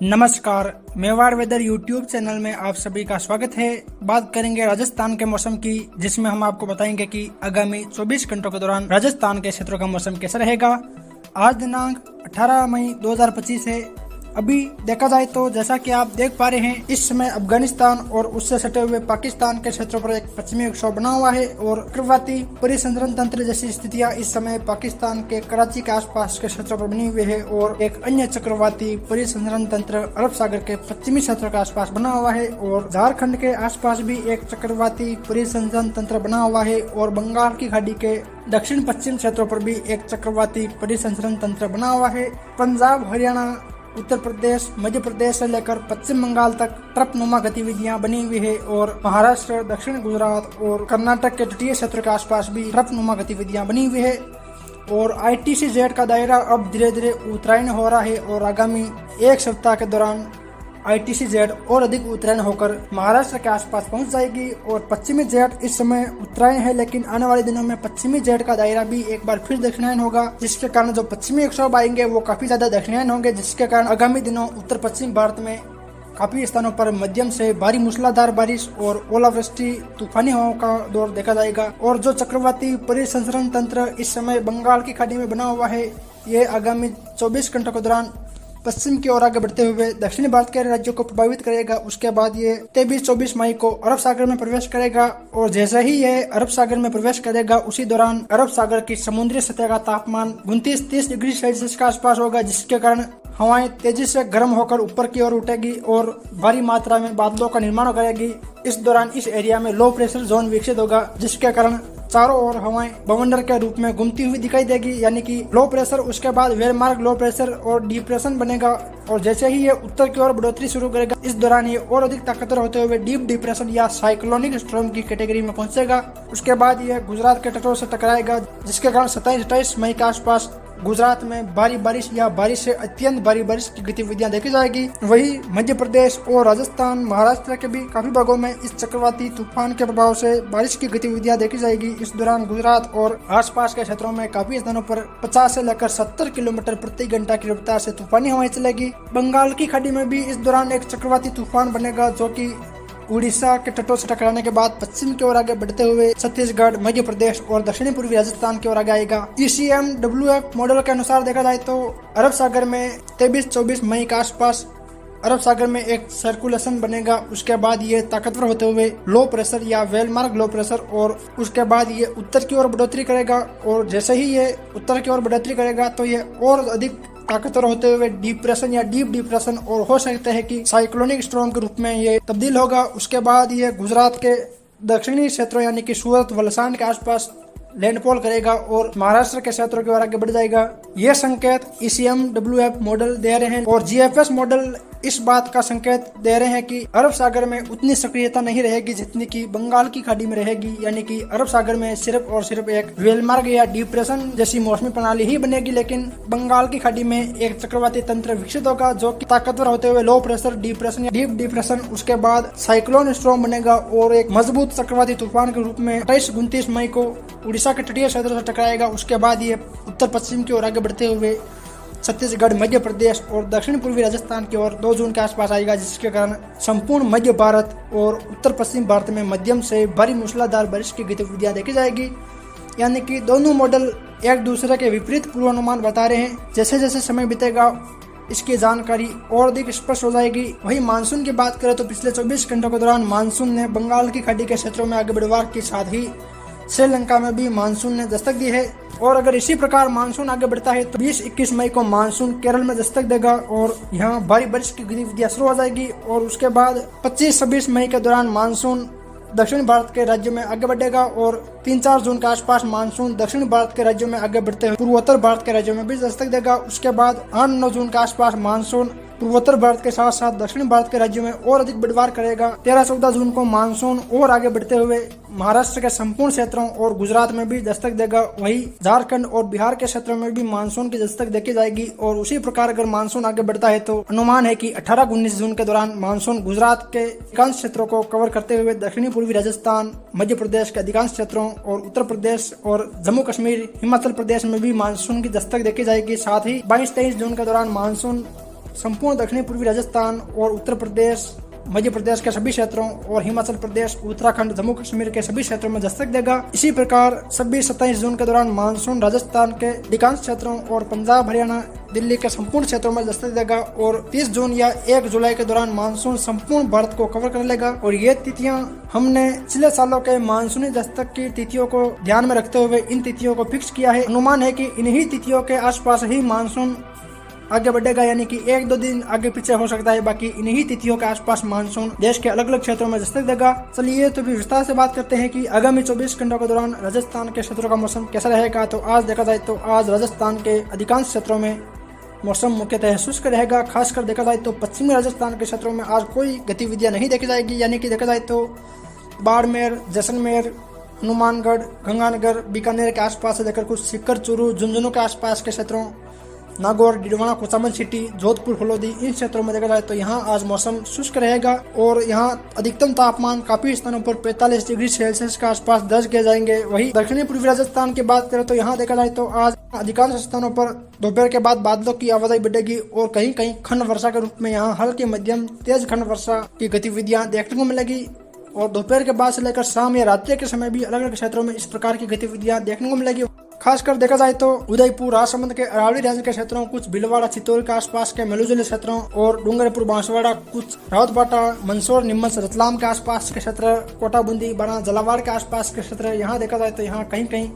नमस्कार, Mewar weather YouTube channel में आप सभी का स्वागत है। बात करेंगे राजस्थान के मौसम की, जिसमें हम आपको बताएंगे कि आगामी 24 घंटों के दौरान राजस्थान के क्षेत्रों का मौसम कैसा रहेगा। आज दिनांक 18 मई 2025 है। अभी देखा जाए तो जैसा कि आप देख पा रहे हैं, इस समय अफगानिस्तान और उससे सटे हुए पाकिस्तान के क्षेत्रों पर एक पश्चिमी विक्षोभ बना हुआ है और चक्रवाती परिसंचरण तंत्र जैसी स्थितियां इस समय पाकिस्तान के कराची के आसपास के क्षेत्रों पर बनी हुई है और एक अन्य चक्रवाती परिसंचरण तंत्र अरब सागर के पश्चिमी क्षेत्रों के आसपास बना हुआ है और झारखंड के आसपास भी एक चक्रवाती परिसंचरण तंत्र बना हुआ है और बंगाल की खाड़ी के दक्षिण पश्चिम क्षेत्रों पर भी एक चक्रवाती परिसंचरण तंत्र बना हुआ है। पंजाब, हरियाणा, उत्तर प्रदेश, मध्य प्रदेश से लेकर पश्चिम बंगाल तक ट्रपनुमा गतिविधियां बनी हुई है और महाराष्ट्र, दक्षिण गुजरात और कर्नाटक के तटीय क्षेत्र के आसपास भी ट्रपनुमा गतिविधियां बनी हुई है और ITCZ का दायरा अब धीरे धीरे उत्तरायण हो रहा है और आगामी एक सप्ताह के दौरान ITCZ और अधिक उत्तरायण होकर महाराष्ट्र के आसपास पहुंच जाएगी और पश्चिमी जेट इस समय उत्तरायण है, लेकिन आने वाले दिनों में पश्चिमी जेट का दायरा भी एक बार फिर दक्षिणायन होगा, जिसके कारण जो पश्चिमी विक्षोभ आएंगे वो काफी ज्यादा दक्षिणायन होंगे, जिसके कारण आगामी दिनों उत्तर पश्चिम भारत में काफी स्थानों पर मध्यम से भारी मूसलाधार बारिश और ओलावृष्टि, तूफानी हवाओं का दौर देखा जाएगा। और जो चक्रवाती परिसंचरण तंत्र इस समय बंगाल की खाड़ी में बना हुआ है, ये आगामी 24 घंटों के दौरान पश्चिम की ओर आगे बढ़ते हुए दक्षिणी भारत के राज्यों को प्रभावित करेगा। उसके बाद ये 23-24 मई को अरब सागर में प्रवेश करेगा और जैसे ही ये अरब सागर में प्रवेश करेगा, उसी दौरान अरब सागर की समुद्री सतह का तापमान 29-30 डिग्री सेल्सियस के आसपास होगा, जिसके कारण हवाएं तेजी से गर्म होकर ऊपर की ओर उठेगी और भारी मात्रा में बादलों का निर्माण करेगी। इस दौरान इस एरिया में लो प्रेशर जोन विकसित होगा, जिसके कारण चारों ओर हवाएं बवंडर के रूप में घूमती हुई दिखाई देगी, यानी कि लो प्रेशर, उसके बाद वेलमार्क लो प्रेशर और डिप्रेशन बनेगा और जैसे ही ये उत्तर की ओर बढ़ोतरी शुरू करेगा, इस दौरान ये और अधिक ताकतवर होते हुए डीप डिप्रेशन या साइक्लोनिक स्टॉर्म की कैटेगरी में पहुंचेगा। उसके बाद ये गुजरात के तटों से टकराएगा, जिसके कारण 27-28 मई के आसपास गुजरात में भारी बारिश या बारिश से अत्यंत भारी बारिश की गतिविधियां देखी जाएगी। वही मध्य प्रदेश और राजस्थान, महाराष्ट्र के भी काफी भागों में इस चक्रवाती तूफान के प्रभाव से बारिश की गतिविधियां देखी जाएगी। इस दौरान गुजरात और आसपास के क्षेत्रों में काफी स्थानों पर 50 से लेकर 70 किलोमीटर प्रति घंटा की रफ्तार से तूफानी हवाएं चलेगी। बंगाल की खाड़ी में भी इस दौरान एक चक्रवाती तूफान बनेगा, जो कि उड़ीसा के तटों से टकराने के बाद पश्चिम की ओर आगे बढ़ते हुए छत्तीसगढ़, मध्य प्रदेश और दक्षिणी पूर्वी राजस्थान की ओर आगे आएगा। ECMWF मॉडल के अनुसार देखा जाए तो अरब सागर में 23-24 मई के आसपास अरब सागर में एक सर्कुलेशन बनेगा। उसके बाद ये ताकतवर होते हुए लो प्रेशर या वेलमार्क लो प्रेशर और उसके बाद ये उत्तर की ओर बढ़ोतरी करेगा और जैसे ही ये उत्तर की ओर बढ़ोतरी करेगा तो ये और अधिक ताकतवर होते हुए डिप्रेशन या डीप डिप्रेशन और हो सकते हैं कि साइक्लोनिक स्टॉर्म के रूप में ये तब्दील होगा। उसके बाद ये गुजरात के दक्षिणी क्षेत्रों यानी कि सूरत, वलसाड के आसपास लैंडफॉल करेगा और महाराष्ट्र के क्षेत्रों की ओर आगे बढ़ जाएगा। ये संकेत ECMWF मॉडल दे रहे हैं और GFS मॉडल इस बात का संकेत दे रहे हैं कि अरब सागर में उतनी सक्रियता नहीं रहेगी जितनी कि बंगाल की खाड़ी में रहेगी, यानी कि अरब सागर में सिर्फ और सिर्फ एक वेलमार्क या डिप्रेशन जैसी मौसमी प्रणाली ही बनेगी, लेकिन बंगाल की खाड़ी में एक चक्रवाती तंत्र विकसित होगा जो कि ताकतवर होते हुए लो प्रेशर, डिप्रेशन या डीप डिप्रेशन, उसके बाद साइक्लोन स्टॉर्म बनेगा और एक मजबूत चक्रवाती तूफान के रूप में 28-29 मई को उड़ीसा के तटीय क्षेत्रों से टकराएगा। उसके बाद ये उत्तर पश्चिम की ओर आगे बढ़ते हुए छत्तीसगढ़, मध्य प्रदेश और दक्षिण पूर्वी राजस्थान की ओर 2 जून के आसपास आएगा, जिसके कारण संपूर्ण मध्य भारत और उत्तर पश्चिम भारत में मध्यम से भारी मूसलाधार बारिश की गतिविधियां देखी जाएगी। यानी कि दोनों मॉडल एक दूसरे के विपरीत पूर्वानुमान बता रहे हैं। जैसे जैसे समय बीतेगा इसकी जानकारी और अधिक स्पष्ट हो जाएगी। वही मानसून की बात करें तो पिछले 24 घंटों के दौरान मानसून ने बंगाल की खाड़ी के क्षेत्रों में आगे बढ़वार के साथ ही श्रीलंका में भी मानसून ने दस्तक दी है और अगर इसी प्रकार मानसून आगे बढ़ता है तो 20-21 मई को मानसून केरल में दस्तक देगा और यहाँ भारी बारिश की गतिविधियां शुरू हो जाएगी और उसके बाद 25-26 मई के दौरान मानसून दक्षिण भारत के राज्यों में आगे बढ़ेगा और 3-4 जून के आसपास मानसून दक्षिण भारत के राज्यों में आगे बढ़ते हुए पूर्वोत्तर भारत के राज्यों में भी दस्तक देगा। उसके बाद 8-9 जून के आसपास मानसून पूर्वोत्तर भारत के साथ साथ दक्षिण भारत के राज्यों में और अधिक बढ़वार करेगा। 13-14 जून को मानसून और आगे बढ़ते हुए महाराष्ट्र के संपूर्ण क्षेत्रों और गुजरात में भी दस्तक देगा। वही झारखंड और बिहार के क्षेत्रों में भी मानसून की दस्तक देखी जाएगी और उसी प्रकार अगर मानसून आगे बढ़ता है तो अनुमान है कि 18-19 जून के दौरान मानसून गुजरात के अधिकांश क्षेत्रों को कवर करते हुए दक्षिणी पूर्वी राजस्थान, मध्य प्रदेश के अधिकांश क्षेत्रों और उत्तर प्रदेश और जम्मू कश्मीर, हिमाचल प्रदेश में भी मानसून की दस्तक देखी जाएगी। साथ ही 22-23 जून के दौरान मानसून संपूर्ण दक्षिणी पूर्वी राजस्थान और उत्तर प्रदेश, मध्य प्रदेश के सभी क्षेत्रों और हिमाचल प्रदेश, उत्तराखंड, जम्मू कश्मीर के सभी क्षेत्रों में दस्तक देगा। इसी प्रकार 26-27 जून के दौरान मानसून राजस्थान के अधिकांश क्षेत्रों और पंजाब, हरियाणा, दिल्ली के संपूर्ण क्षेत्रों में दस्तक देगा और 30 जून या 1 जुलाई के दौरान मानसून संपूर्ण भारत को कवर कर लेगा। और ये तिथियां हमने पिछले सालों के मानसूनी दस्तक की तिथियों को ध्यान में रखते हुए इन तिथियों को फिक्स किया है। अनुमान है कि इन्हीं तिथियों के आसपास ही मानसून आगे बढ़ेगा, यानी कि 1-2 दिन आगे पीछे हो सकता है। बाकी इन्हीं तिथियों के आसपास मानसून देश के अलग अलग क्षेत्रों में दस्तक देगा। चलिए तो भी विस्तार से बात करते हैं कि आगामी 24 घंटों के दौरान राजस्थान के क्षेत्रों का मौसम कैसा रहेगा। तो आज देखा जाए तो आज राजस्थान के अधिकांश क्षेत्रों में मौसम मुख्यतः शुष्क रहेगा। खासकर देखा जाए तो पश्चिमी राजस्थान के क्षेत्रों में आज कोई गतिविधियां नहीं देखी जाएगी, यानी कि देखा जाए तो बाड़मेर, जैसलमेर, हनुमानगढ़, गंगानगर, बीकानेर के आसपास से लेकर कुछ सीकर, चूरू, झुंझुनू के आसपास के क्षेत्रों, नागौर, डिडवाना, खुचामन सिटी, जोधपुर, फलोदी, इन क्षेत्रों में देखा जाए तो यहाँ आज मौसम शुष्क रहेगा और यहाँ अधिकतम तापमान काफी स्थानों पर 45 डिग्री सेल्सियस के आसपास दर्ज किए जाएंगे। वही दक्षिणी पूर्वी राजस्थान की बात करें तो यहाँ देखा जाए तो आज अधिकांश स्थानों पर दोपहर के बाद बादलों की आवाजाही बढ़ेगी और कहीं कहीं खंड वर्षा के रूप में यहाँ हल्की मध्यम तेज खंड वर्षा की गतिविधियां देखने को मिलेगी। और दोपहर के बाद से लेकर शाम या रात्रि के समय भी अलग अलग क्षेत्रों में इस प्रकार की गतिविधियां देखने को मिलेगी। खासकर देखा जाए तो उदयपुर, राजसमंद के अरावली रेंज के क्षेत्रों, कुछ भीलवाड़ा, चित्तौड़ के आसपास के मेलुजले क्षेत्रों और डूंगरपुर, बांसवाड़ा, कुछ रावतबाटा, मंदसौर, नीमच, रतलाम के आसपास के क्षेत्र, कोटा, बूंदी, बाना, झालावाड़ के आसपास के क्षेत्र, यहाँ देखा जाए तो यहाँ कहीं कहीं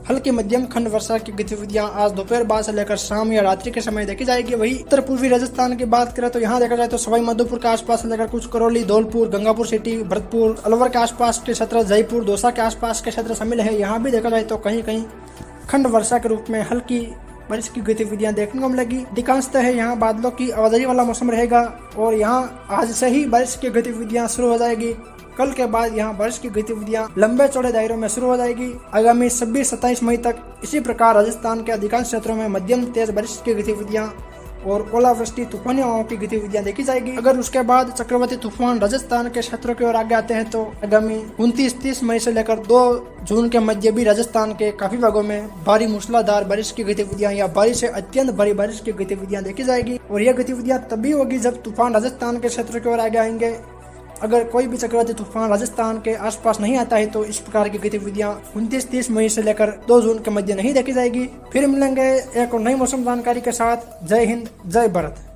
हल्की मध्यम खंड वर्षा की गतिविधियां आज दोपहर बाद से लेकर शाम या रात्रि के समय देखी जाएगी। वही उत्तर पूर्वी राजस्थान की बात करें तो यहाँ देखा जाए तो सवाई माधोपुर के आसपास से लेकर कुछ करौली, धौलपुर, गंगापुर सिटी, भरतपुर, अलवर के आसपास के क्षेत्र, जयपुर, दौसा के आसपास के क्षेत्र शामिल है। यहाँ भी देखा जाए तो कहीं कहीं खंड वर्षा के रूप में हल्की बारिश की गतिविधियां देखने को मिलेगी। अधिकांशतः यहाँ बादलों की आवाजाही वाला मौसम रहेगा और यहाँ आज से ही बारिश की गतिविधियां शुरू हो जाएगी। कल के बाद यहाँ बारिश की गतिविधियां लंबे चौड़े दायरों में शुरू हो जाएगी। आगामी 26-27 मई तक इसी प्रकार राजस्थान के अधिकांश क्षेत्रों में मध्यम तेज बारिश की गतिविधियां और ओलावृष्टि, तूफानी हवाओं की गतिविधियां देखी जाएगी। अगर उसके बाद चक्रवाती तूफान राजस्थान के क्षेत्रों की ओर आगे आते हैं तो आगामी 29-30 मई से लेकर 2 जून के मध्य भी राजस्थान के काफी भागों में भारी मूसलाधार बारिश की गतिविधियां या बारिश से अत्यंत भारी बारिश की गतिविधियां देखी जाएगी। और यह गतिविधियां तभी होगी जब तूफान राजस्थान के क्षेत्रों की ओर आगे आएंगे। अगर कोई भी चक्रवाती तूफान राजस्थान के आसपास नहीं आता है तो इस प्रकार की गतिविधियां 29-30 मई से लेकर 2 जून के मध्य नहीं देखी जाएगी। फिर मिलेंगे एक और नई मौसम जानकारी के साथ। जय हिंद, जय भारत।